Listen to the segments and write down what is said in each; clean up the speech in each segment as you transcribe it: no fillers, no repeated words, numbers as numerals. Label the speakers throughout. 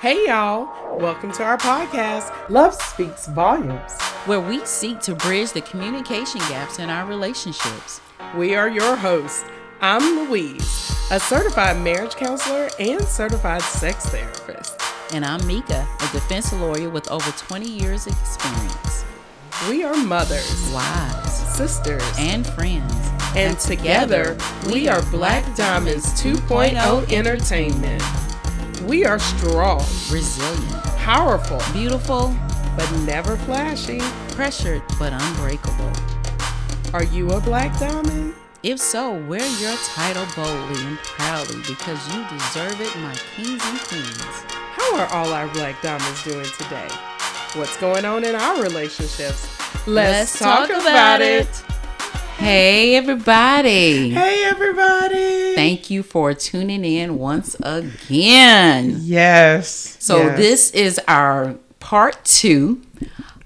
Speaker 1: Hey y'all, welcome to our podcast, Love Speaks Volumes,
Speaker 2: where we seek to bridge the communication gaps in our relationships.
Speaker 1: We are your hosts. I'm Louise, a certified marriage counselor and certified sex therapist.
Speaker 2: And I'm Mika, a defense lawyer with over 20 years experience.
Speaker 1: We are mothers,
Speaker 2: wives,
Speaker 1: sisters,
Speaker 2: and friends.
Speaker 1: And together, we are Black Diamonds 2.0 Entertainment. We are strong,
Speaker 2: resilient,
Speaker 1: powerful,
Speaker 2: beautiful,
Speaker 1: but never flashy,
Speaker 2: pressured, but unbreakable.
Speaker 1: Are you a Black Diamond?
Speaker 2: If so, wear your title boldly and proudly because you deserve it, my kings and queens.
Speaker 1: How are all our Black Diamonds doing today? What's going on in our relationships? Let's talk about it.
Speaker 2: Hey, everybody.
Speaker 1: Hey, everybody.
Speaker 2: Thank you for tuning in once again.
Speaker 1: Yes.
Speaker 2: So this is our part 2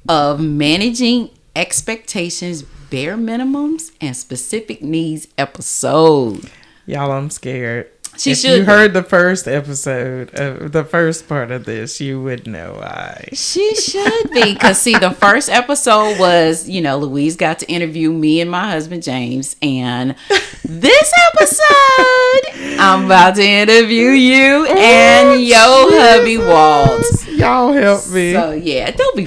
Speaker 2: of managing expectations, bare minimums, and specific needs episode.
Speaker 1: Y'all, I'm scared.
Speaker 2: If
Speaker 1: you heard the first episode of the first part of this, you would know why.
Speaker 2: She should be. Because, see, the first episode was, Louise got to interview me and my husband, James. And this episode, I'm about to interview you and your hubby, Walt.
Speaker 1: Y'all help me.
Speaker 2: So, yeah, don't be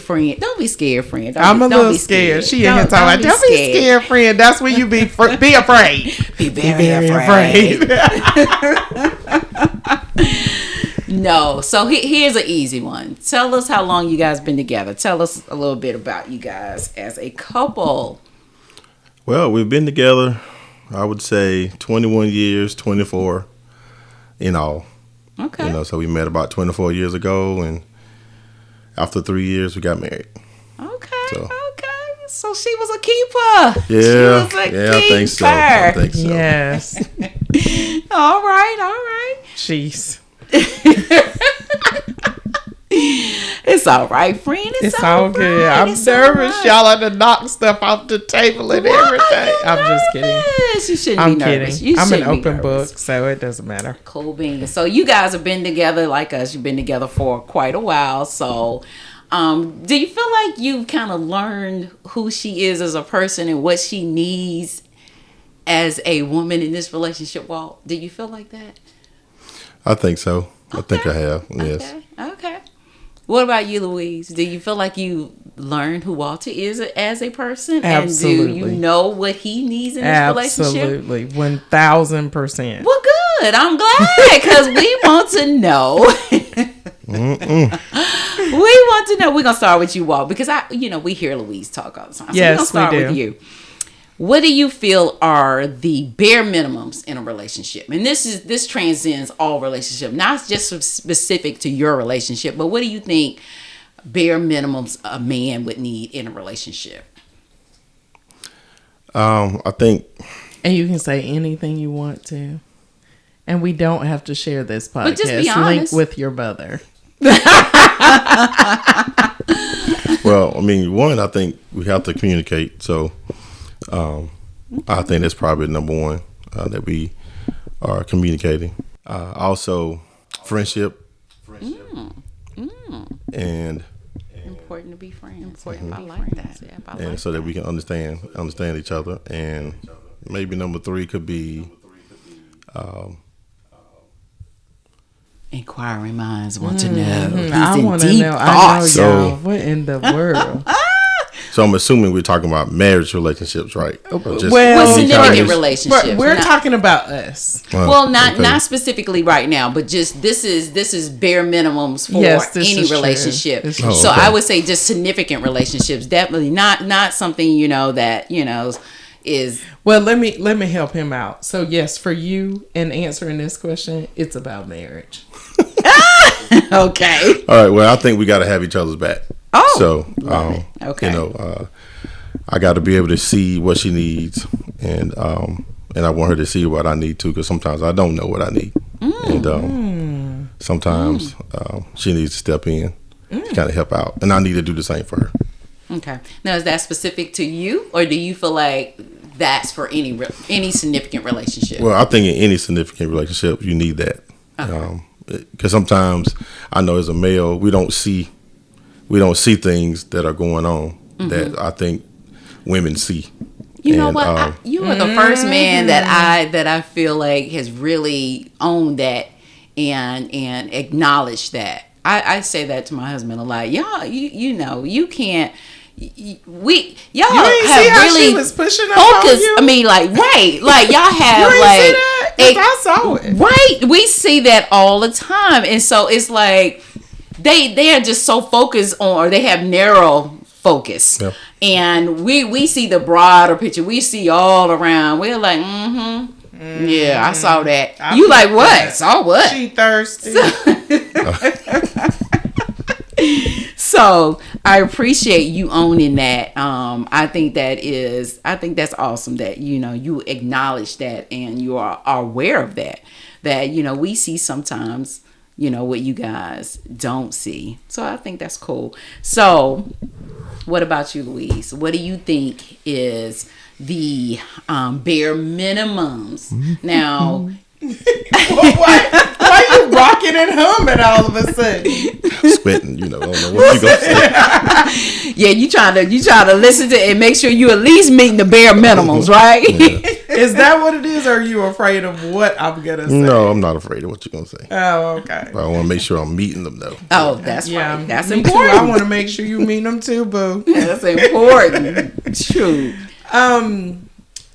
Speaker 2: scared, friend.
Speaker 1: I'm a little scared. She in here talking about, don't be scared, friend. That's when you be afraid.
Speaker 2: Be very afraid. No, so here's an easy one. Tell us how long you guys been together. Tell us a little bit about you guys as a couple.
Speaker 3: Well, we've been together, I would say 21 years, 24 in all.
Speaker 2: Okay.
Speaker 3: So we met about 24 years ago, and after 3 years, we got married.
Speaker 2: Okay. So she was a keeper.
Speaker 3: Yeah.
Speaker 2: She was a keeper.
Speaker 3: I think so.
Speaker 1: Yes.
Speaker 2: All right.
Speaker 1: Jeez.
Speaker 2: It's all right, friend. It's all good.
Speaker 1: I'm nervous. Y'all are to knock stuff off the table and everything. I'm just kidding.
Speaker 2: You shouldn't be nervous.
Speaker 1: Kidding. I'm an open book, so it doesn't matter.
Speaker 2: Cool beans. So you guys have been together like us. You've been together for quite a while. So do you feel like you've kind of learned who she is as a person and what she needs as a woman in this relationship, Walt? Do you feel like that?
Speaker 3: I think so.
Speaker 2: Okay.
Speaker 3: I think I have, yes.
Speaker 2: Okay. What about you, Louise? Do you feel like you learned who Walter is as a person?
Speaker 1: Absolutely.
Speaker 2: And do you know what he needs in this relationship?
Speaker 1: Absolutely. 1,000%.
Speaker 2: Well, good. I'm glad because we want to know. We want to know. We're going to start with you, Walt, because we hear Louise talk all the time. So
Speaker 1: yes,
Speaker 2: we're going to start with you. What do you feel are the bare minimums in a relationship? And this transcends all relationships, not just specific to your relationship, but what do you think bare minimums a man would need in a relationship?
Speaker 3: I think...
Speaker 1: And you can say anything you want to. And we don't have to share this podcast.
Speaker 2: But just be honest.
Speaker 1: Link with your mother.
Speaker 3: Well, one, I think we have to communicate. So... I think that's probably number one, that we are communicating. Also, friendship. And
Speaker 2: important to be friends. Important. I like that. Yeah,
Speaker 3: and so that we can understand each other. And maybe number 3 could be
Speaker 2: inquiring minds want to know.
Speaker 1: I want to know.
Speaker 2: Thoughts.
Speaker 1: I know, y'all. What in the world?
Speaker 3: So I'm assuming we're talking about marriage relationships, right?
Speaker 2: Well, significant relationships.
Speaker 1: We're talking about us.
Speaker 2: Well, not specifically right now, but just this is bare minimums for any relationship. So I would say just significant relationships, definitely not something that is.
Speaker 1: Well, let me help him out. So yes, for you in answering this question, it's about marriage.
Speaker 2: Okay.
Speaker 3: All right. Well, I think we got to have each other's back.
Speaker 2: Oh,
Speaker 3: so
Speaker 2: okay.
Speaker 3: I got to be able to see what she needs, and I want her to see what I need too, because sometimes I don't know what I need, and sometimes she needs to step in, to kind of help out, and I need to do the same for her.
Speaker 2: Okay. Now, is that specific to you, or do you feel like that's for any significant relationship?
Speaker 3: Well, I think in any significant relationship, you need that. because sometimes I know as a male we don't see things that are going on that I think women see.
Speaker 2: You know what? You are the first man that I feel like has really owned that and acknowledged that. I say that to my husband a lot. Y'all, you know, you can't. Y'all
Speaker 1: You ain't
Speaker 2: have
Speaker 1: see how
Speaker 2: really
Speaker 1: she was pushing up
Speaker 2: focused.
Speaker 1: on you?
Speaker 2: I mean, like like y'all have
Speaker 1: You
Speaker 2: like
Speaker 1: ain't see that? 'Cause I saw it.
Speaker 2: Right, we see that all the time, and so it's like they are just so focused on, or they have narrow focus, and we see the broader picture. We see all around. We're like, yeah, I saw that. You like what?
Speaker 1: That.
Speaker 2: Saw what?
Speaker 1: She thirsty.
Speaker 2: So I appreciate you owning that. I think that's awesome that, you know, you acknowledge that and you are aware of that, you know, we see sometimes, you know, what you guys don't see. So I think that's cool. So what about you, Louise? What do you think is the bare minimums? Now,
Speaker 1: why you rocking and humming all of a sudden?
Speaker 3: Sweating, you know. I don't know what you gonna say.
Speaker 2: Yeah, you trying to listen to it and make sure you at least meeting the bare minimums, right?
Speaker 3: Yeah.
Speaker 1: Is that what it is, or are you afraid of what I'm gonna say?
Speaker 3: No, I'm not afraid of what you're gonna say.
Speaker 1: Oh, okay.
Speaker 3: But I want to make sure I'm meeting them though.
Speaker 2: Oh, that's right. That's
Speaker 1: me
Speaker 2: important.
Speaker 1: Too. I want to make sure you meet them too, boo.
Speaker 2: That's important. True.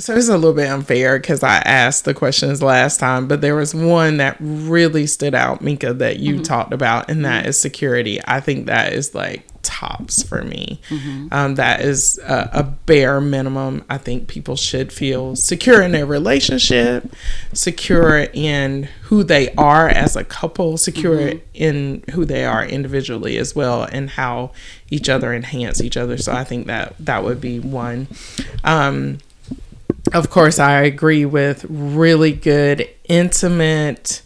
Speaker 1: So it's a little bit unfair because I asked the questions last time, but there was one that really stood out, Mika, that you talked about, and that is security. I think that is like tops for me. That is a bare minimum. I think people should feel secure in their relationship, secure in who they are as a couple, secure in who they are individually as well, and how each other enhance each other. So I think that would be one. Of course, I agree with really good, intimate,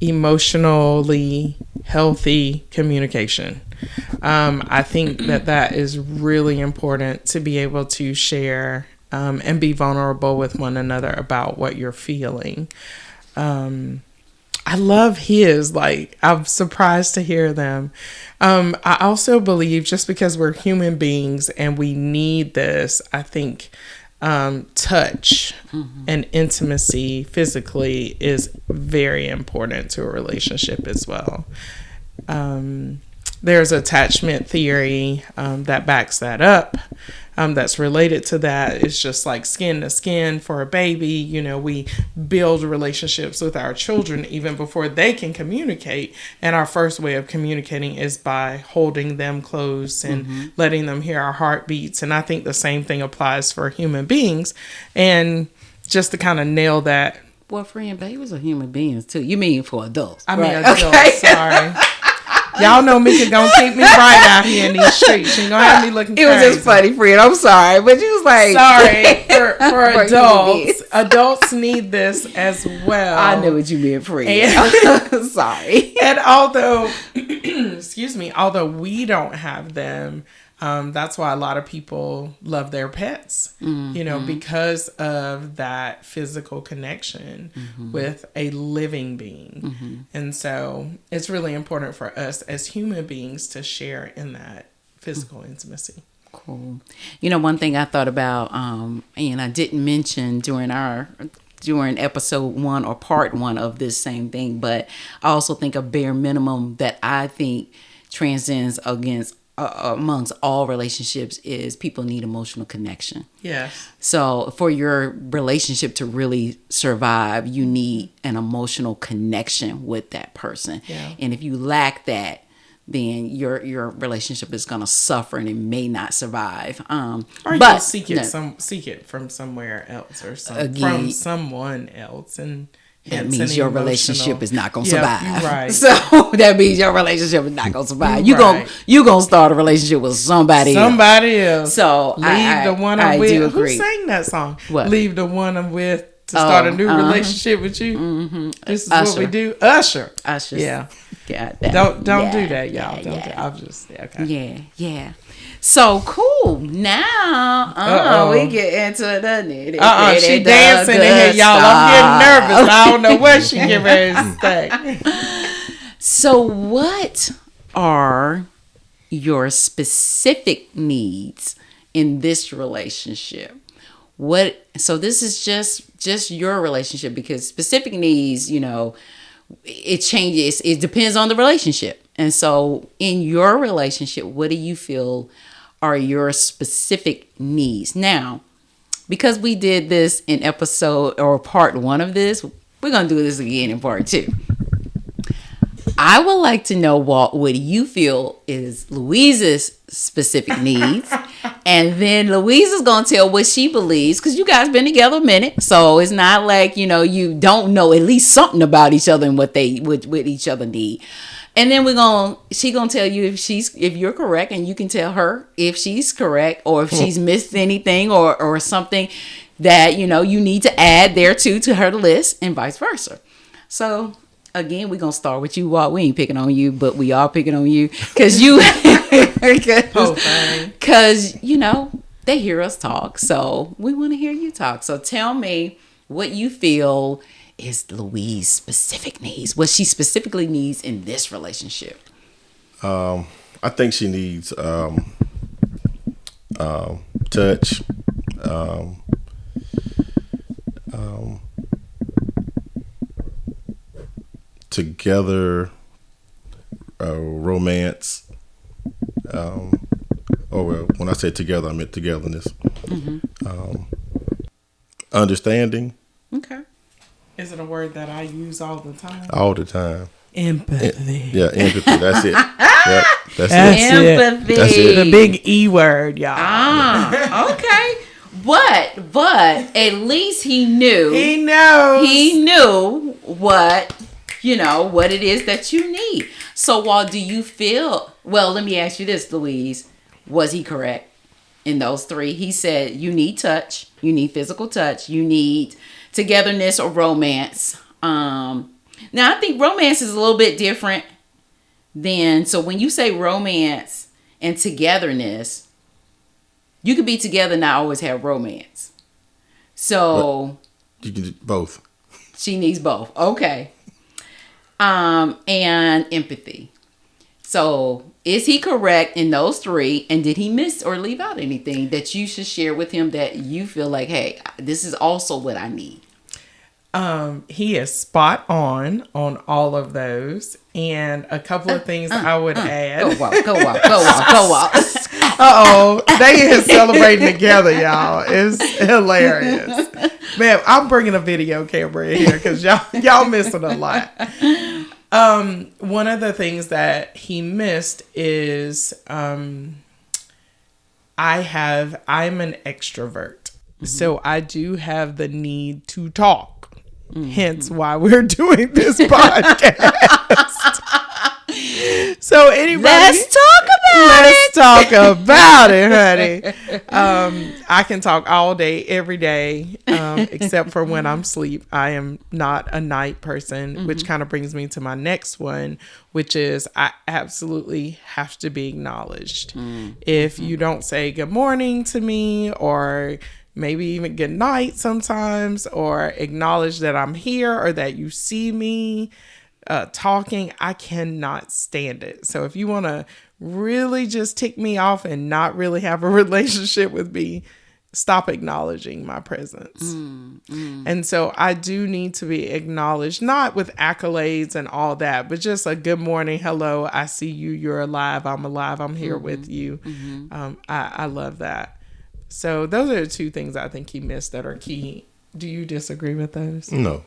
Speaker 1: emotionally healthy communication. I think that is really important to be able to share and be vulnerable with one another about what you're feeling. I love his, like, I'm surprised to hear them. I also believe just because we're human beings and we need this, I think touch and intimacy physically is very important to a relationship as well. There's attachment theory that backs that up. That's related to that. It's just like skin to skin for a baby. You know, we build relationships with our children even before they can communicate. And our first way of communicating is by holding them close and letting them hear our heartbeats. And I think the same thing applies for human beings. And just to kind of nail that.
Speaker 2: Well, friend, babies are human beings too. You mean for adults?
Speaker 1: I mean,
Speaker 2: right?
Speaker 1: adults,
Speaker 2: Okay.
Speaker 1: sorry. Y'all know Mika gonna keep me right out here in these streets. She gonna have me looking crazy.
Speaker 2: It was just funny, friend. I'm sorry, but you was like,
Speaker 1: sorry for adults. Adults need this as well.
Speaker 2: I know what you meant, friend. Sorry.
Speaker 1: And although, excuse me, although we don't have them, that's why a lot of people love their pets, you know, because of that physical connection with a living being. And so it's really important for us as human beings to share in that physical intimacy.
Speaker 2: Cool. You know, one thing I thought about, and I didn't mention during episode 1 or part 1 of this same thing, but I also think a bare minimum that I think transcends amongst all relationships is people need emotional connection.
Speaker 1: Yes.
Speaker 2: So for your relationship to really survive, you need an emotional connection with that person.
Speaker 1: Yeah.
Speaker 2: And if you lack that, then your relationship is going to suffer and it may not survive.
Speaker 1: Or
Speaker 2: but
Speaker 1: you seek it from somewhere else or from someone else, and
Speaker 2: that means your relationship is not going to survive.
Speaker 1: Right.
Speaker 2: So that means your relationship is not going to survive. You
Speaker 1: Right.
Speaker 2: gonna start a relationship with somebody
Speaker 1: else.
Speaker 2: So
Speaker 1: leave the one I'm with.
Speaker 2: do
Speaker 1: Who
Speaker 2: agree.
Speaker 1: sang that song?
Speaker 2: What?
Speaker 1: Leave the one I'm with to start a new relationship with you. This is what we do. Usher. Yeah. Don't do that, y'all. Don't do. I'm just okay.
Speaker 2: Yeah. So cool. Now, we get into the nitty.
Speaker 1: She dancing in here, y'all. I'm getting nervous. I don't know what she getting ready to say.
Speaker 2: So what are your specific needs in this relationship? So this is just your relationship, because specific needs, it changes. It depends on the relationship. And so in your relationship, what do you feel are your specific needs? Now, because we did this in episode or part 1 of this, we're going to do this again in part 2. I would like to know, Walt, what you feel is Louise's specific needs. And then Louise is going to tell what she believes, because you guys been together a minute. So it's not like, you don't know at least something about each other and what each other need. And then she going to tell you if you're correct, and you can tell her if she's correct, or if she's missed anything or something that, you need to add there to her list, and vice versa. So again, we're going to start with you, Walt. We ain't picking on you, but we are picking on you because they hear us talk. So we want to hear you talk. So tell me what you feel is Louise's specific needs, what she specifically needs in this relationship.
Speaker 3: I think she needs touch, together, romance. When I say together, I meant togetherness. Understanding.
Speaker 2: Okay.
Speaker 1: Is it a word that I use all the time?
Speaker 3: All the time.
Speaker 1: Empathy.
Speaker 3: Yeah, empathy. That's it. Yep, that's
Speaker 2: Empathy.
Speaker 3: it. That's it.
Speaker 1: The big E word, y'all.
Speaker 2: Okay. But at least he knew.
Speaker 1: He knows.
Speaker 2: He knew what it is that you need. So while do you feel, well, let me ask you this, Louise, was he correct in those 3? He said you need touch, you need physical touch, you need togetherness or romance. Now I think romance is a little bit different so when you say romance and togetherness, you could be together and not always have romance. So
Speaker 3: you can do both.
Speaker 2: She needs both. Okay. And empathy. So is he correct in those 3? And did he miss or leave out anything that you should share with him that you feel like, hey, this is also what I need?
Speaker 1: He is spot on all of those. And a couple of things I would add.
Speaker 2: Go walk.
Speaker 1: Uh-oh. They are celebrating together, y'all. It's hilarious. Man, I'm bringing a video camera in here because y'all missing a lot. One of the things that he missed is I'm an extrovert. So I do have the need to talk. Hence why we're doing this podcast. So anybody, let's talk about it, honey. I can talk all day, every day, except for when I'm asleep. I am not a night person, which kind of brings me to my next one, which is I absolutely have to be acknowledged. If you don't say good morning to me, or maybe even good night sometimes, or acknowledge that I'm here or that you see me talking, I cannot stand it. So if you want to really just tick me off and not really have a relationship with me, stop acknowledging my presence. And so I do need to be acknowledged, not with accolades and all that, but just a good morning, hello, I see you, you're alive, I'm alive, I'm here with you. I love that. So those are the 2 things I think he missed that are key. Do you disagree with those?
Speaker 3: No.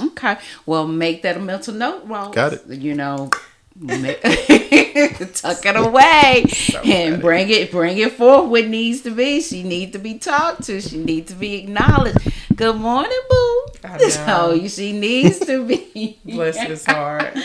Speaker 2: Okay. Well, make that a mental note, Rose.
Speaker 3: Got it.
Speaker 2: Tuck it away and bring it forth what needs to be. She needs to be talked to. She needs to be acknowledged. Good morning, boo. So she needs to be.
Speaker 1: Bless his heart.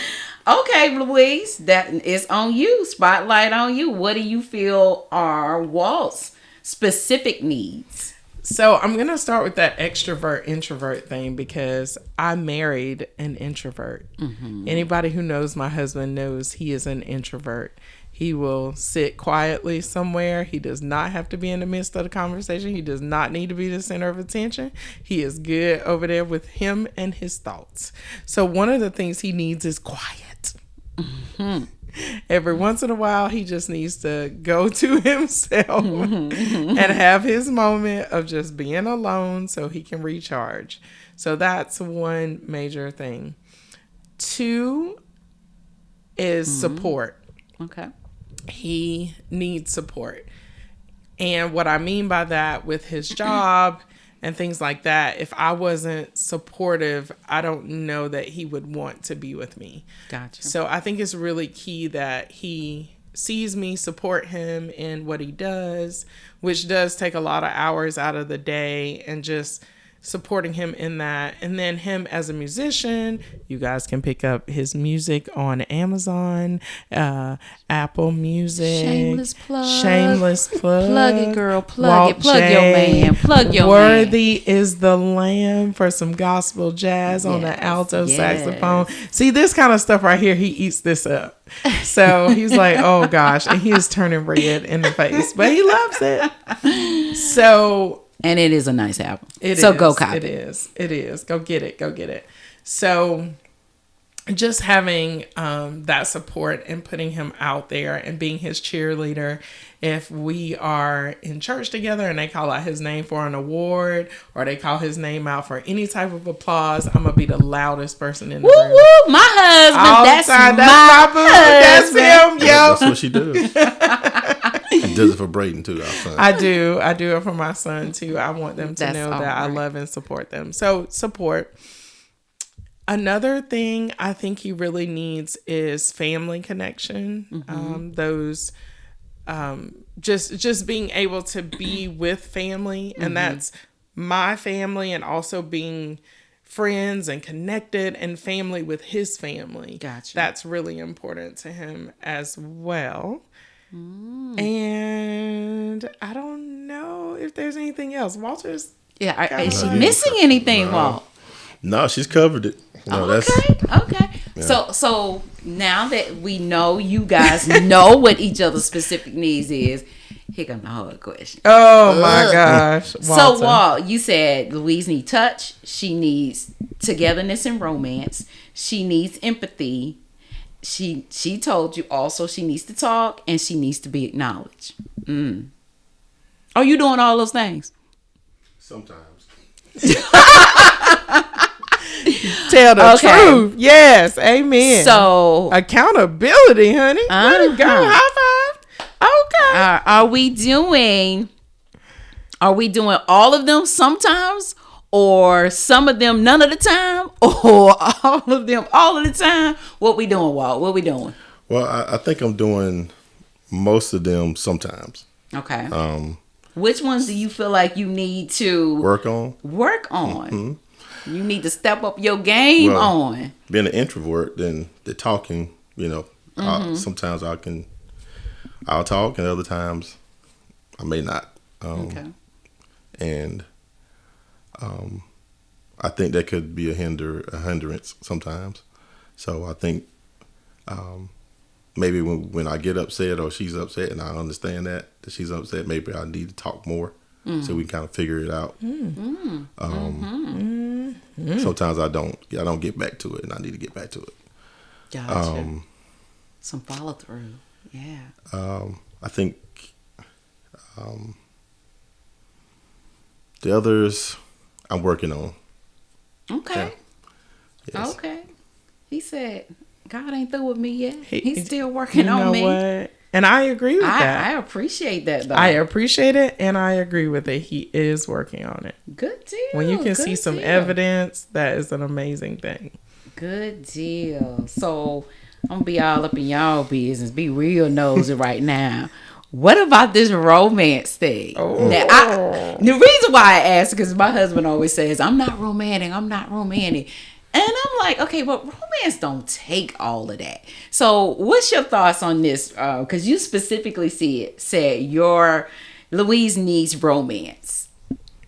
Speaker 2: Okay, Louise, that is on you. Spotlight on you. What do you feel are Walt's specific needs?
Speaker 1: So I'm going to start with that extrovert introvert thing because I married an introvert. Anybody who knows my husband knows he is an introvert. He will sit quietly somewhere. He does not have to be in the midst of the conversation. He does not need to be the center of attention. He is good over there with him and his thoughts. So one of the things he needs is quiet. Every once in a while, he just needs to go to himself and have his moment of just being alone so he can recharge. So that's one major thing. 2 is support.
Speaker 2: Okay.
Speaker 1: He needs support. And what I mean by that with his job and things like that, if I wasn't supportive, I don't know that he would want to be with me.
Speaker 2: Gotcha.
Speaker 1: So I think it's really key that he sees me, support him in what he does, which does take a lot of hours out of the day, and just supporting him in that. And then him as a musician, you guys can pick up his music on Amazon, Apple Music.
Speaker 2: Shameless plug.
Speaker 1: Plug
Speaker 2: it, girl. Plug it. Plug your man. Plug your
Speaker 1: Worthy is the Lamb for some gospel jazz on the alto saxophone. See, this kind of stuff right here, he eats this up. So he's like, oh gosh, and he is turning red in the face, but he loves it. So...
Speaker 2: And it is a nice album. Go copy it.
Speaker 1: It is. Go get it. So just having that support and putting him out there and being his cheerleader. If we are in church together and they call out his name for an award or they call his name out for any type of applause, I'm going to be the loudest person in the room.
Speaker 2: Woo, my husband. That's my boo.
Speaker 1: That's him, yo.
Speaker 3: That's what she does. She does it for Brayden too, our son.
Speaker 1: I do it for my son too. I want them to know that I love and support them. So support. Another thing I think he really needs is family connection. Just being able to be with family, and that's my family, and also being friends and connected and family with his family.
Speaker 2: Gotcha.
Speaker 1: That's really important to him as well. And I don't know if there's anything else. Walter's
Speaker 2: is she missing anything, Walt?
Speaker 3: No, she's covered it.
Speaker 2: Okay. Yeah. So now that we know you guys know what each other's specific needs is, here comes the hard question.
Speaker 1: Oh my gosh. Walter.
Speaker 2: So Walt, you said Louise needs touch, she needs togetherness and romance, she needs empathy. She told you also she needs to talk and she needs to be acknowledged. Are you doing all those things?
Speaker 3: Sometimes.
Speaker 1: Tell the truth. Yes. Amen.
Speaker 2: So
Speaker 1: accountability, honey. Let it go. High five. Okay.
Speaker 2: Are we doing all of them sometimes? Or some of them none of the time, or all of them all of the time? What we doing, Walt? What we doing?
Speaker 3: Well, I think I'm doing most of them sometimes.
Speaker 2: Okay. Which ones do you feel like you need to
Speaker 3: work on?
Speaker 2: Mm-hmm. You need to step up your game on.
Speaker 3: Being an introvert, then the talking, sometimes I'll talk, and other times I may not.
Speaker 2: Okay.
Speaker 3: And I think that could be a hindrance sometimes. So I think maybe when I get upset or she's upset and I understand that she's upset, maybe I need to talk more so we can kind of figure it out. Sometimes I don't get back to it, and I need to get back to it.
Speaker 2: Gotcha. Some follow through. Yeah.
Speaker 3: I think the others I'm working on.
Speaker 2: Okay. Yeah. Yes. Okay. He said, God ain't through with me yet. He's still working on me.
Speaker 1: What? And I agree with that.
Speaker 2: I appreciate that, though.
Speaker 1: I appreciate it, and I agree with it. He is working on it.
Speaker 2: Good deal.
Speaker 1: When you can see some evidence, that is an amazing thing.
Speaker 2: Good deal. So, I'm going to be all up in y'all business. Be real nosy right now. What about this romance thing?
Speaker 1: Oh.
Speaker 2: Now, the reason why I ask is because my husband always says, I'm not romantic. And I'm like, okay, but romance don't take all of that. So what's your thoughts on this? Because you specifically said your Louise needs romance.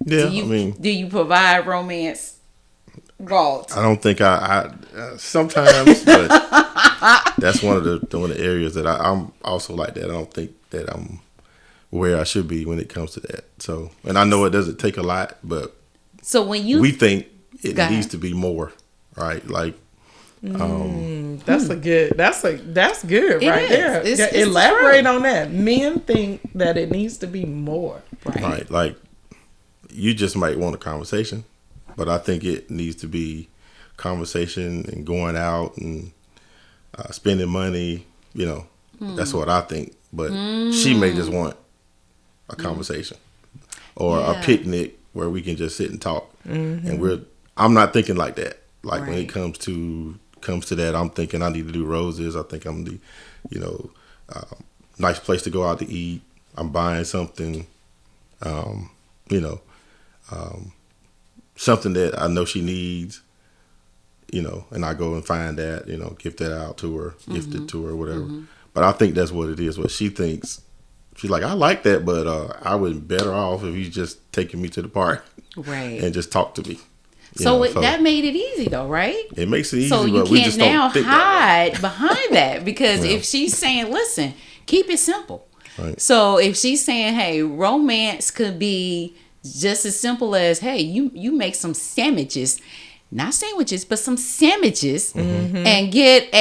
Speaker 3: Yeah,
Speaker 2: do you provide romance, Walt?
Speaker 3: I don't think I sometimes, but that's one of the areas that I'm also like that. I don't think that I'm where I should be when it comes to that. So, and I know it doesn't take a lot, but
Speaker 2: so when
Speaker 3: we think it needs to be more, right? Like,
Speaker 1: that's good right there.
Speaker 2: It's
Speaker 1: elaborate on that. Men think that it needs to be more.
Speaker 3: Right. Like, you just might want a conversation, but I think it needs to be conversation and going out and spending money. You know, that's what I think. But she may just want a conversation or a picnic where we can just sit and talk. And I'm not thinking like that. Like when it comes to that, I'm thinking I need to do roses. I think I'm nice place to go out to eat. I'm buying something, something that I know she needs, and I go and find that, gift that out to her, gift it to her, whatever. But I think that's what it is. What she thinks, she's like, I like that, but I would be better off if you just taking me to the park, and just talk to me.
Speaker 2: So that made it easy, though, right?
Speaker 3: It makes it easy.
Speaker 2: So you
Speaker 3: but we
Speaker 2: can't
Speaker 3: just
Speaker 2: now
Speaker 3: don't
Speaker 2: hide behind that because if she's saying, "Listen, keep it simple."
Speaker 3: Right.
Speaker 2: So if she's saying, "Hey, romance could be just as simple as, hey, you make some sandwiches, not sandwiches, but some sandwiches, and get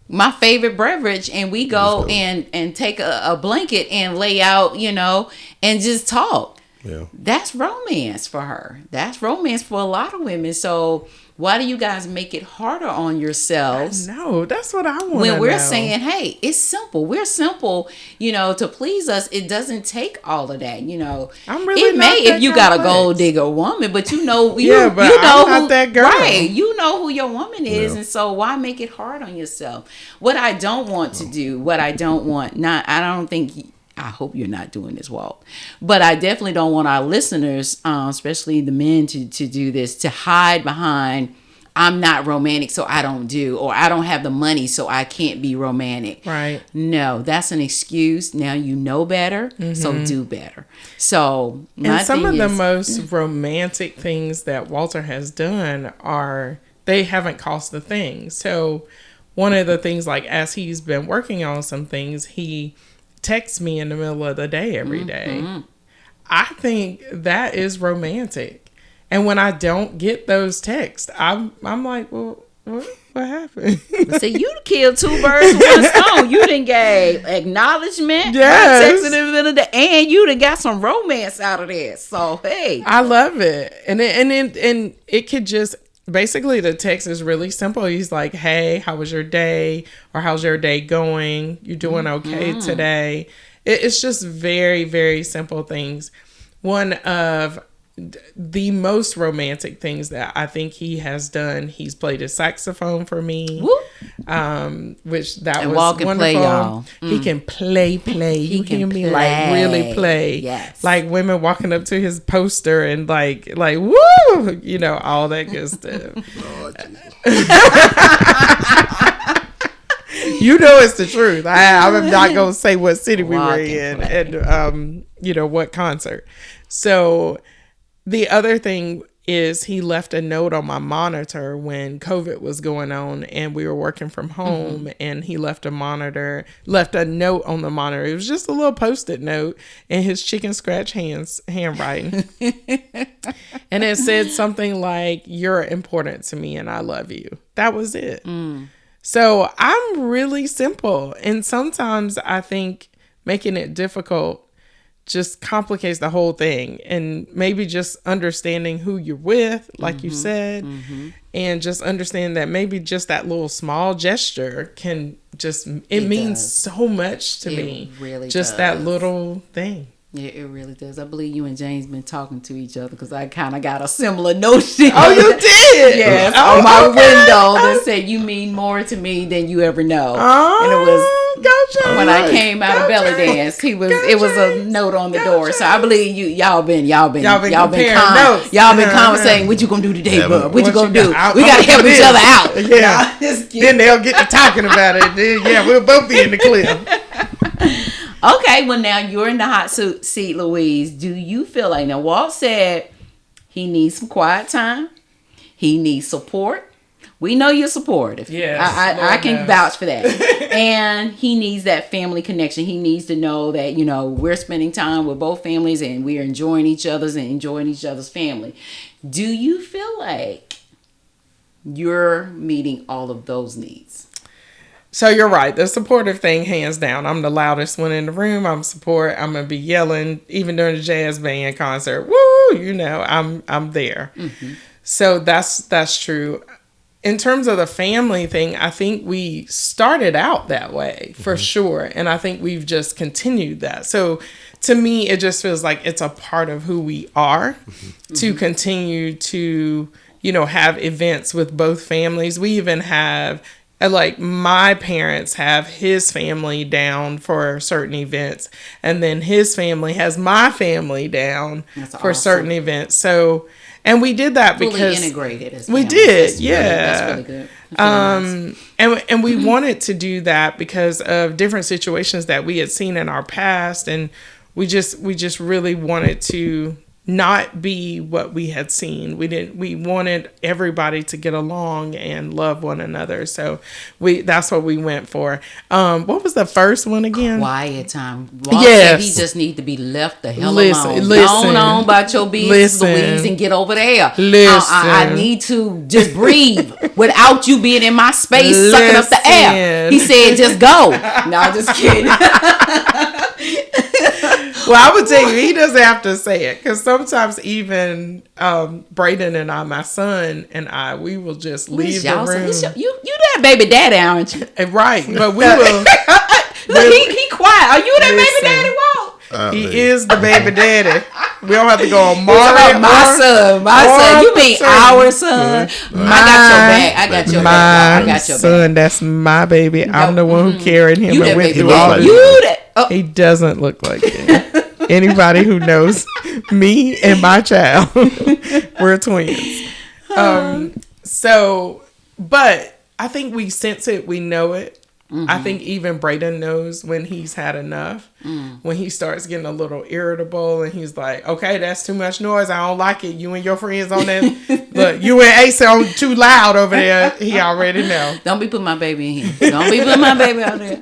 Speaker 2: my favorite beverage, and we go and take a blanket and lay out, and just talk."
Speaker 3: Yeah.
Speaker 2: That's romance for her. That's romance for a lot of women. So why do you guys make it harder on yourselves?
Speaker 1: No, that's what I want.
Speaker 2: When we're saying, hey, it's simple. We're simple, to please us. It doesn't take all of that,
Speaker 1: I'm really
Speaker 2: it
Speaker 1: not
Speaker 2: may
Speaker 1: that
Speaker 2: if you got a
Speaker 1: complex.
Speaker 2: gold digger woman, but you know
Speaker 1: I'm
Speaker 2: who,
Speaker 1: not that girl.
Speaker 2: right? You know who your woman is,
Speaker 3: Yeah.
Speaker 2: and so why make it hard on yourself? What I don't want to do, I hope you're not doing this, Walt. But I definitely don't want our listeners, especially the men, to do this, to hide behind, I'm not romantic, so I don't do, or I don't have the money, so I can't be romantic.
Speaker 1: Right.
Speaker 2: No, that's an excuse. Now you know better, so do better. So, my
Speaker 1: some
Speaker 2: thing
Speaker 1: of the
Speaker 2: is,
Speaker 1: most romantic things that Walter has done they haven't cost a thing. So one of the things, like as he's been working on some things, he texts me in the middle of the day every day. I think that is romantic. And when I don't get those texts, I'm like, well, what happened?
Speaker 2: See, you killed two birds with one stone. You done gave acknowledgement,
Speaker 1: Yes.
Speaker 2: texting in the middle of the, and you done got some romance out of that. So hey,
Speaker 1: I love it. And it could just, basically the text is really simple. He's like, hey, how was your day? Or how's your day going? You doing okay today? It's just very, very simple things. One of the most romantic things that I think he has done, he's played a saxophone for me. Which that
Speaker 2: and
Speaker 1: was
Speaker 2: walk and
Speaker 1: wonderful.
Speaker 2: play, y'all.
Speaker 1: He can play. You
Speaker 2: can
Speaker 1: hear me, like really play.
Speaker 2: Yes.
Speaker 1: Like women walking up to his poster and like woo, all that good stuff. It's the truth. I'm not gonna say what city we were in and what concert. So the other thing is he left a note on my monitor when COVID was going on and we were working from home, and he left a note on the monitor. It was just a little Post-it note in his chicken scratch handwriting. And it said something like, you're important to me and I love you. That was it. So I'm really simple. And sometimes I think making it difficult just complicates the whole thing. And maybe just understanding who you're with, like you said, and just understand that maybe just that little small gesture can just, it means so much to me.
Speaker 2: Really
Speaker 1: just
Speaker 2: does.
Speaker 1: that little thing.
Speaker 2: Yeah, it really does. I believe you and James been talking to each other because I kind of got a similar notion.
Speaker 1: Oh, you did?
Speaker 2: Yes,
Speaker 1: on
Speaker 2: my window that said, you mean more to me than you ever know. And it was when I came out of belly dance. It was a note on the door. So I believe y'all been conversating. What you gonna do today, bub? What you gonna do? We gotta help each other out.
Speaker 1: Yeah. Then they'll get to talking about it. Then, we'll both be in the clip.
Speaker 2: Okay, well now you're in the hot seat, Louise. Do you feel like, now Walt said he needs some quiet time. He needs support. We know you're supportive.
Speaker 1: Yes,
Speaker 2: I can vouch for that. And he needs that family connection. He needs to know that, we're spending time with both families and we're enjoying each other's and enjoying each other's family. Do you feel like you're meeting all of those needs?
Speaker 1: So you're right. The supportive thing, hands down. I'm the loudest one in the room. I'm going to be yelling even during the jazz band concert. Woo! I'm there. Mm-hmm. So that's true. In terms of the family thing, I think we started out that way for sure. And I think we've just continued that. So to me, it just feels like it's a part of who we are to continue to, have events with both families. We even have, like, my parents have his family down for certain events. And then his family has my family down for certain events. So... And we did that
Speaker 2: fully
Speaker 1: because
Speaker 2: integrated as
Speaker 1: we
Speaker 2: families.
Speaker 1: did,
Speaker 2: That's
Speaker 1: yeah.
Speaker 2: Really good. Nice.
Speaker 1: And we wanted to do that because of different situations that we had seen in our past, and we just really wanted to not be what we had seen. We wanted everybody to get along and love one another. So that's what we went for. What was the first one again?
Speaker 2: Quiet time. Walt said he just need to be left the hell alone. Go on about your business, Louise, and get over there. I need to just breathe without you being in my space, sucking up the air. He said, just go. No, just kidding.
Speaker 1: Well, I would tell you, he doesn't have to say it, because sometimes even Braden and I, my son and I, we will just leave the room.
Speaker 2: You that baby daddy, aren't you?
Speaker 1: Right, but we will.
Speaker 2: Look, he quiet. Are you that baby daddy, Walt?
Speaker 1: He is the baby daddy. We don't have to go on
Speaker 2: my son. You mean our son? I got your back.
Speaker 1: Son, that's my baby.
Speaker 2: No.
Speaker 1: I'm the one who carried him and went through all of
Speaker 3: it.
Speaker 1: He doesn't look like it. Anybody who knows me and my child, we're twins. But I think we sense it. We know it. Mm-hmm. I think even Braden knows when he's had enough, when he starts getting a little irritable and he's like, okay, that's too much noise. I don't like it. You and your friends on that. Look, you and Ace are too loud over there. He already know.
Speaker 2: Don't be putting my baby in here. Don't be putting my baby out there.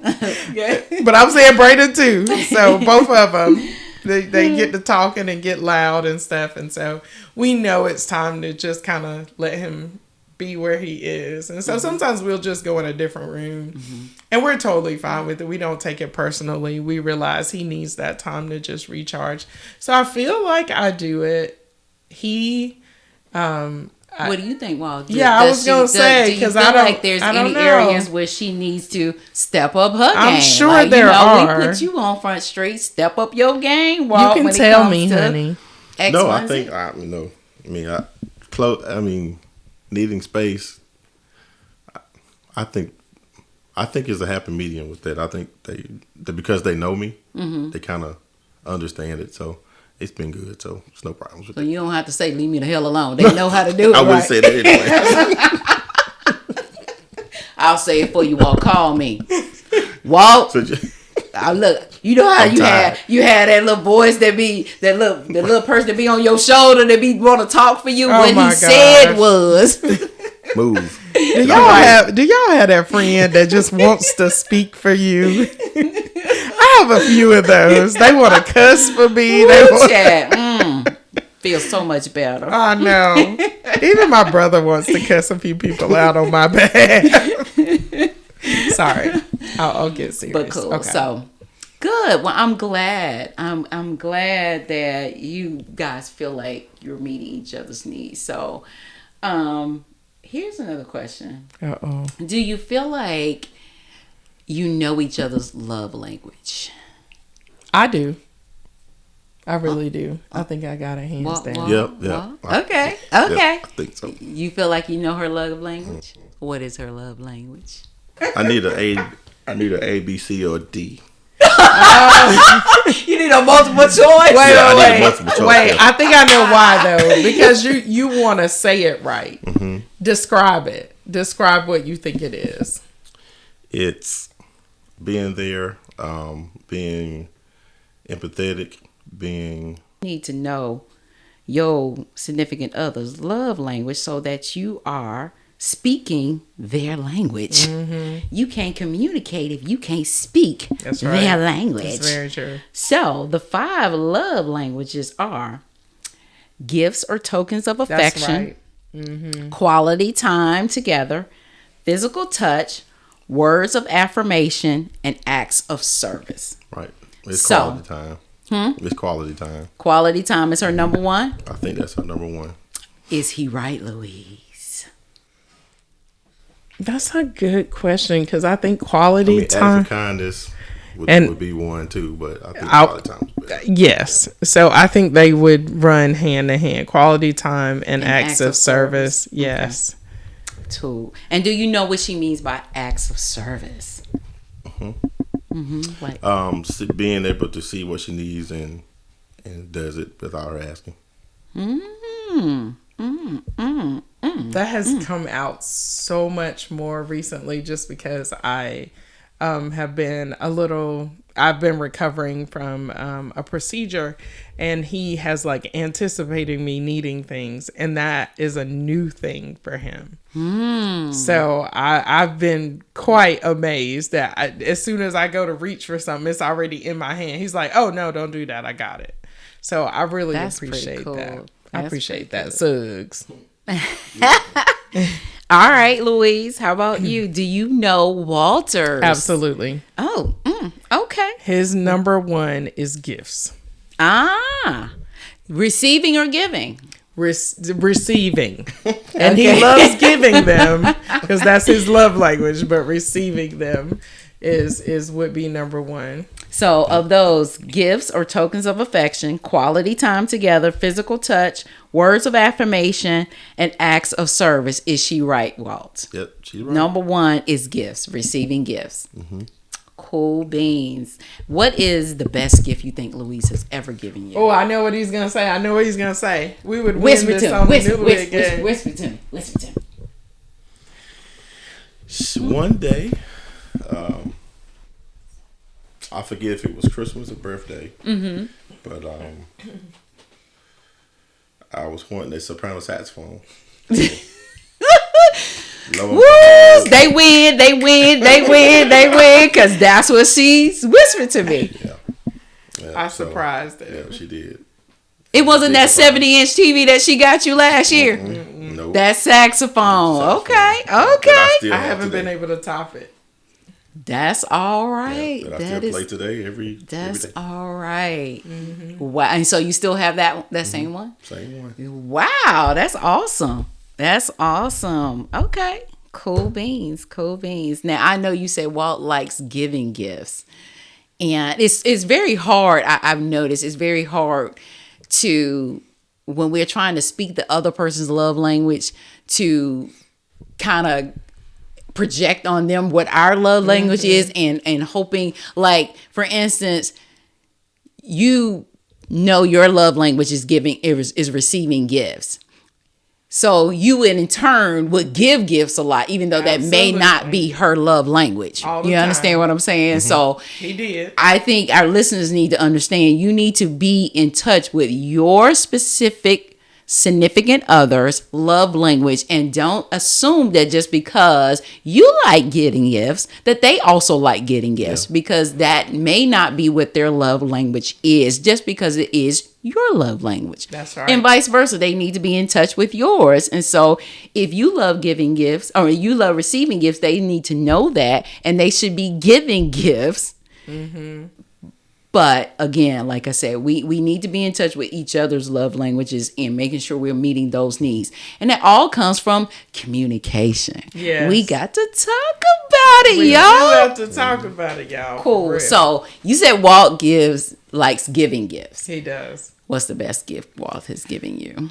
Speaker 2: Okay.
Speaker 1: But I'm saying Braden too. So both of them, they get to talking and get loud and stuff. And so we know it's time to just kind of let him be where he is. And so sometimes we'll just go in a different room and we're totally fine with it. We don't take it personally. We realize he needs that time to just recharge. So I feel like I do it.
Speaker 2: What do you think, Walt?
Speaker 1: I was going to say, because I don't
Speaker 2: like there's any
Speaker 1: know.
Speaker 2: areas where she needs to step up her game.
Speaker 1: I'm sure there are.
Speaker 2: We put you on Front Street. Step up your game, Walt.
Speaker 1: You can tell me, honey.
Speaker 3: No, I think needing space. I think is a happy medium with that. I think they because they know me, they kind of understand it. So it's been good. So it's no problems with it.
Speaker 2: So you don't have to say "leave me the hell alone." They know how to do it.
Speaker 3: I wouldn't say that anyway.
Speaker 2: I'll say it for you. Walt, call me. Walt. Look, you know how you had that little voice that little person that be on your shoulder that be want to talk for you. What he said was,
Speaker 3: "Move."
Speaker 1: Do y'all have that friend that just wants to speak for you? I have a few of those. They want to cuss for me.
Speaker 2: Feels so much better.
Speaker 1: I know. Even my brother wants to cuss a few people out on my behalf. Sorry, I'll get serious.
Speaker 2: But cool. Okay. So good. Well, I'm glad. I'm glad that you guys feel like you're meeting each other's needs. So, here's another question.
Speaker 1: Uh-oh.
Speaker 2: Do you feel like you know each other's love language?
Speaker 1: I do. I really do. I think I got it hands down.
Speaker 3: Yep.
Speaker 2: Okay.
Speaker 3: I think so.
Speaker 2: You feel like you know her love language? What is her love language?
Speaker 3: I need an A, B, C, or a D.
Speaker 2: You need a multiple choice.
Speaker 1: Wait. I think I know why though. Because you want to say it right. Mm-hmm. Describe it. Describe what you think it is.
Speaker 3: It's being there being empathetic, being
Speaker 2: Need to know your significant other's love language so that you are speaking their language. You can't communicate if you can't speak
Speaker 1: That's
Speaker 2: their
Speaker 1: right.
Speaker 2: language.
Speaker 1: That's very true.
Speaker 2: So the 5 love languages are gifts or tokens of
Speaker 1: That's
Speaker 2: affection,
Speaker 1: right.
Speaker 2: quality time together, physical touch, words of affirmation, and acts of service.
Speaker 3: right. It's
Speaker 2: So-
Speaker 3: quality time. It's quality time.
Speaker 2: Quality time is her number 1.
Speaker 3: I think that's our number one.
Speaker 2: Is he right, Louise?
Speaker 1: That's a good question because I think quality
Speaker 3: Acts
Speaker 1: time.
Speaker 3: of kindness
Speaker 1: And-
Speaker 3: would be one too, but I think
Speaker 1: I'll-
Speaker 3: quality time is better.
Speaker 1: Yes. So I think they would run hand in hand. Quality time and acts of service.
Speaker 2: service.
Speaker 1: Yes.
Speaker 2: 2. And do you know what she means by acts of service? Like,
Speaker 3: Being able to see what she needs and does it without her asking.
Speaker 1: That has come out so much more recently just because I have been I've been recovering from a procedure, and he has like anticipating me needing things, and that is a new thing for him. So I've been quite amazed that as soon as I go to reach for something, it's already in my hand. He's like, "Oh no, don't do that. I got it." So I really
Speaker 2: That's pretty
Speaker 1: appreciate
Speaker 2: cool.
Speaker 1: that. I
Speaker 2: That's
Speaker 1: appreciate
Speaker 2: pretty
Speaker 1: that, Suggs.
Speaker 2: all right, Louise, how about you? Do you know Walter's?
Speaker 1: Absolutely.
Speaker 2: Oh, okay.
Speaker 1: His number 1 is gifts.
Speaker 2: Receiving or giving?
Speaker 1: Receiving. And he loves giving them because that's his love language, but receiving them would be number 1.
Speaker 2: So, of those, gifts or tokens of affection, quality time together, physical touch, words of affirmation, and acts of service. Is she right, Walt?
Speaker 3: Yep, she's right.
Speaker 2: Number 1 is gifts, receiving gifts. Cool beans. What is the best gift you think Louise has ever given you?
Speaker 1: Oh, I know what he's going to say. I know what he's going to say. We would win
Speaker 2: Whisper
Speaker 1: this
Speaker 2: to
Speaker 1: on
Speaker 2: me.
Speaker 1: the Newlywed Game.
Speaker 2: Whisper to me. Whisper to me.
Speaker 3: One day, I forget if it was Christmas or birthday, but I was wanting a soprano saxophone.
Speaker 2: Woo! They win, because that's what she's whispered to me.
Speaker 3: Yeah,
Speaker 1: I surprised her.
Speaker 3: Yeah, she did.
Speaker 2: It wasn't that 70-inch TV that she got you last year.
Speaker 3: No,
Speaker 2: That saxophone. Okay.
Speaker 1: I haven't been able to top it.
Speaker 2: That's all right.
Speaker 3: That I still play today every
Speaker 2: That's
Speaker 3: day.
Speaker 2: all right. Wow. And so you still have that same one?
Speaker 3: Same one.
Speaker 2: Wow, that's awesome. That's awesome. Okay. Cool beans. Now I know you said Walt likes giving gifts. And it's very hard. I've noticed it's very hard to, when we're trying to speak the other person's love language, to kind of project on them what our love language is, and hoping, like, for instance, you know your love language is receiving gifts. So you in turn would give gifts a lot, even though that may not be her love language.
Speaker 1: All the
Speaker 2: You
Speaker 1: time.
Speaker 2: understand what I'm saying? So
Speaker 1: He did.
Speaker 2: I think our listeners need to understand you need to be in touch with your specific significant other's love language, and don't assume that just because you like getting gifts that they also like getting gifts, because that may not be what their love language is, just because it is your love language.
Speaker 1: That's right.
Speaker 2: And vice versa. They need to be in touch with yours. And so if you love giving gifts or you love receiving gifts, they need to know that, and they should be giving gifts. But again, like I said, we need to be in touch with each other's love languages and making sure we're meeting those needs. And that all comes from communication.
Speaker 1: Yes.
Speaker 2: We got to talk about it,
Speaker 1: We do
Speaker 2: y'all.
Speaker 1: have to talk about it, y'all. for
Speaker 2: Cool.
Speaker 1: real.
Speaker 2: So you said Walt likes giving gifts.
Speaker 1: He does.
Speaker 2: What's the best gift Walt has given you?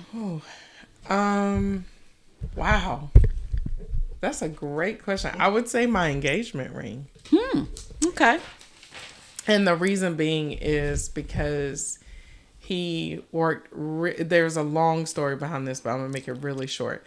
Speaker 1: Wow. That's a great question. I would say my engagement ring.
Speaker 2: Okay.
Speaker 1: And the reason being is because he worked, there's a long story behind this, but I'm going to make it really short.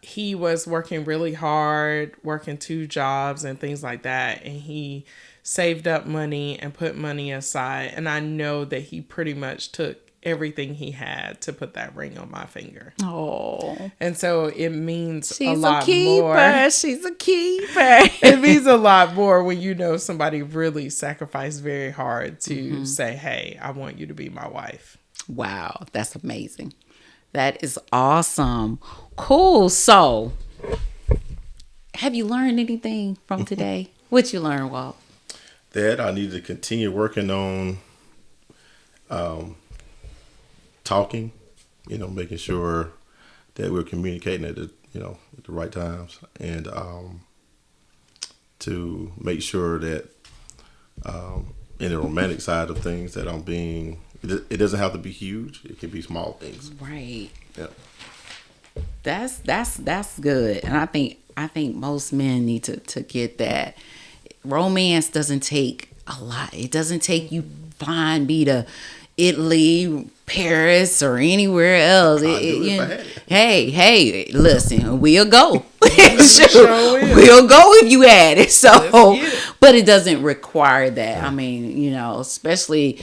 Speaker 1: he was working really hard, working 2 jobs and things like that. And he saved up money and put money aside. And I know that he pretty much took everything he had to put that ring on my finger.
Speaker 2: Oh.
Speaker 1: And so it means
Speaker 2: She's
Speaker 1: a lot
Speaker 2: a keeper.
Speaker 1: more.
Speaker 2: She's a keeper.
Speaker 1: It means a lot more when you know somebody really sacrificed very hard to say, hey, I want you to be my wife.
Speaker 2: Wow, that's amazing. That is awesome. Cool. So, have you learned anything from today? What you learned, Walt?
Speaker 3: That I need to continue working on talking, making sure that we're communicating at the right times, and to make sure that in the romantic side of things that I'm being, it doesn't have to be huge. It can be small things.
Speaker 2: Right.
Speaker 3: Yeah.
Speaker 2: That's good. And I think most men need to get that. Romance doesn't take a lot. It doesn't take you flying me to Italy, Paris, or anywhere else. Hey, listen, we'll go. We'll go if you had it. So, but it doesn't require that. I mean, especially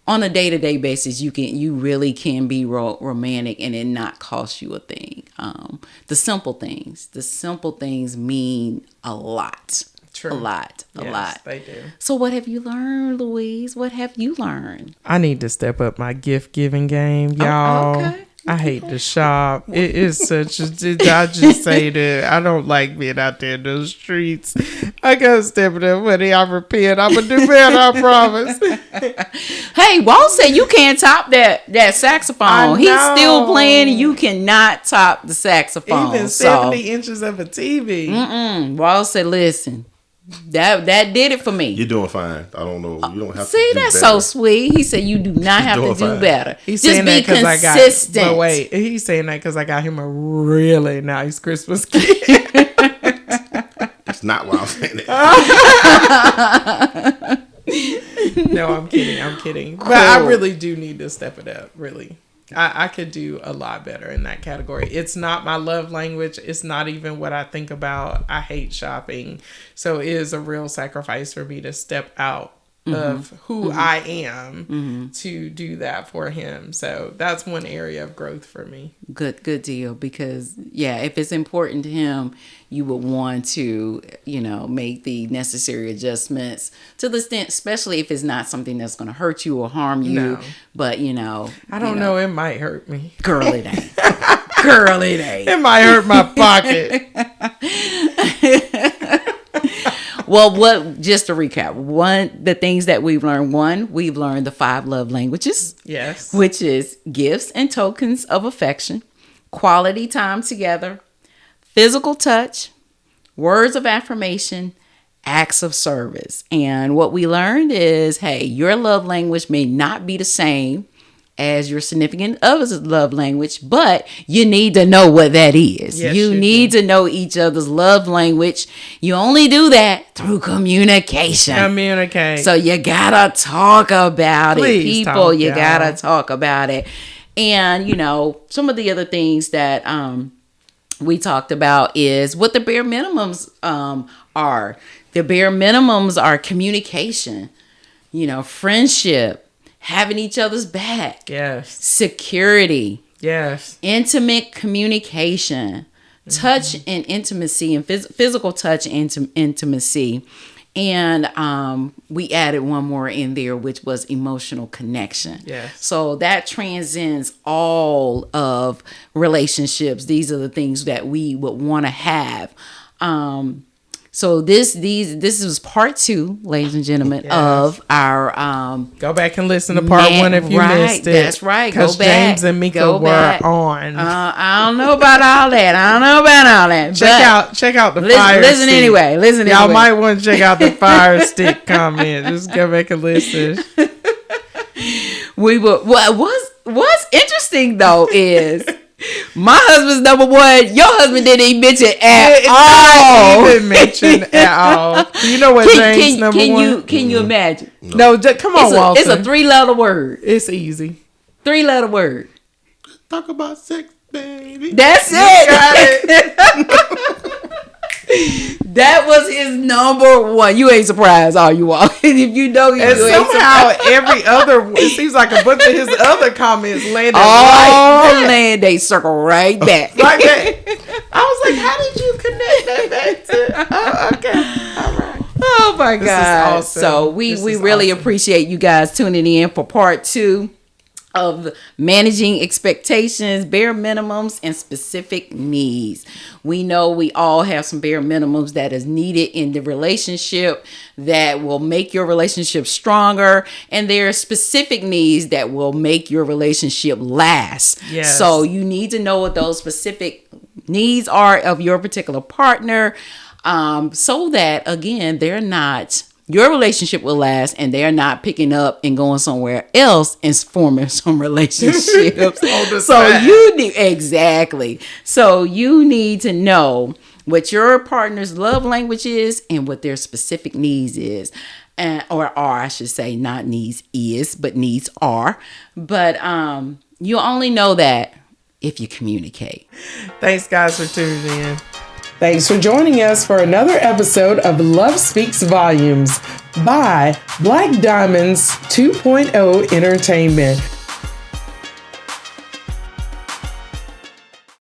Speaker 2: on a day-to-day basis, you really can be romantic and it not cost you a thing. The simple things mean a lot.
Speaker 1: True.
Speaker 2: A lot.
Speaker 1: They do.
Speaker 2: So what have you learned, Louise? What have you learned?
Speaker 1: I need to step up my gift giving game, y'all.
Speaker 2: Okay.
Speaker 1: I hate to shop. It is such a. I just say that I don't like being out there in those streets. I gotta step it up, buddy. I repent. I'm gonna do better. I promise.
Speaker 2: Hey, Walt said you can't top that saxophone. He's still playing. And you cannot top the saxophone.
Speaker 1: Even 70 inches of a TV.
Speaker 2: Walt said, "Listen, that did it for me."
Speaker 3: You're doing fine. I don't know. You don't have to.
Speaker 2: See,
Speaker 3: do
Speaker 2: that's
Speaker 3: better.
Speaker 2: so sweet. He said you do not have to do
Speaker 3: fine.
Speaker 2: better.
Speaker 1: He's
Speaker 2: Just
Speaker 1: saying
Speaker 2: be
Speaker 1: that because I got.
Speaker 2: consistent.
Speaker 1: But wait, he's saying that because I got him a really nice Christmas gift.
Speaker 3: That's not why I'm saying that.
Speaker 1: No, I'm kidding. But I really do need to step it up. Really, I could do a lot better in that category. It's not my love language. It's not even what I think about. I hate shopping, so it is a real sacrifice for me to step out of who I am to do that for him. So that's one area of growth for me.
Speaker 2: Good deal. Because if it's important to him, you would want to, make the necessary adjustments to the extent, especially if it's not something that's going to hurt you or harm you.
Speaker 1: No.
Speaker 2: But
Speaker 1: I don't know. It might hurt me.
Speaker 2: Girl, it ain't. Girl, it ain't.
Speaker 1: It might hurt my pocket.
Speaker 2: Well, just to recap, the things that we've learned, we've learned the 5 love languages.
Speaker 1: Yes.
Speaker 2: Which is gifts and tokens of affection, quality time together, physical touch, words of affirmation, acts of service. And what we learned is, hey, your love language may not be the same as your significant other's love language, but you need to know what that is.
Speaker 1: Yes,
Speaker 2: you need to know each other's love language. You only do that through communication.
Speaker 1: Communicate.
Speaker 2: So you gotta talk about it, people. You
Speaker 1: y'all.
Speaker 2: Gotta talk about it. And some of the other things that we talked about is what the bare minimums are. The bare minimums are communication, friendship, having each other's back.
Speaker 1: Yes.
Speaker 2: Security.
Speaker 1: Yes.
Speaker 2: Intimate communication. Touch and intimacy, and physical touch and intimacy. And we added one more in there, which was emotional connection.
Speaker 1: Yes.
Speaker 2: So that transcends all of relationships. These are the things that we would want to have. So this was part 2, ladies and gentlemen, of our
Speaker 1: go back and listen to part 1 if you missed it.
Speaker 2: That's right. Go
Speaker 1: Because
Speaker 2: back.
Speaker 1: James and Mika were on.
Speaker 2: I don't know about all that.
Speaker 1: Check out the fire
Speaker 2: listen
Speaker 1: stick.
Speaker 2: anyway.
Speaker 1: Y'all might want to check out the fire stick comment. Just go back and listen.
Speaker 2: What's interesting though is my husband's number 1. Your husband didn't even mention at all.
Speaker 1: Not even mention at all. You know what James number 1?
Speaker 2: Can you imagine?
Speaker 1: No, come on, Walter.
Speaker 2: It's a 3-letter word.
Speaker 1: It's easy.
Speaker 2: 3-letter word.
Speaker 3: Talk about sex. baby.
Speaker 2: That's it. That was his number one. You ain't surprised, are you all? If you know you,
Speaker 1: And
Speaker 2: you ain't
Speaker 1: somehow
Speaker 2: surprised.
Speaker 1: every other, it seems like a bunch of his other comments landed
Speaker 2: All
Speaker 1: right
Speaker 2: land, they circle right back.
Speaker 1: back. I was like, how did you connect that back to? Oh, okay. All right.
Speaker 2: Oh my
Speaker 1: This is
Speaker 2: God.
Speaker 1: awesome.
Speaker 2: So we
Speaker 1: This is
Speaker 2: really
Speaker 1: awesome.
Speaker 2: appreciate you guys tuning in for part 2 of managing expectations, bare minimums, and specific needs. We know we all have some bare minimums that is needed in the relationship that will make your relationship stronger, and there are specific needs that will make your relationship last.
Speaker 1: Yes.
Speaker 2: So you need to know what those specific needs are of your particular partner, so that again your relationship will last, and they're not picking up and going somewhere else and forming some relationships. So you need to know what your partner's love language is and what their specific needs is. Or are, I should say, not needs is, but needs are. But you only know that if you communicate.
Speaker 1: Thanks, guys, for tuning in. Thanks for joining us for another episode of Love Speaks Volumes by Black Diamonds 2.0 Entertainment.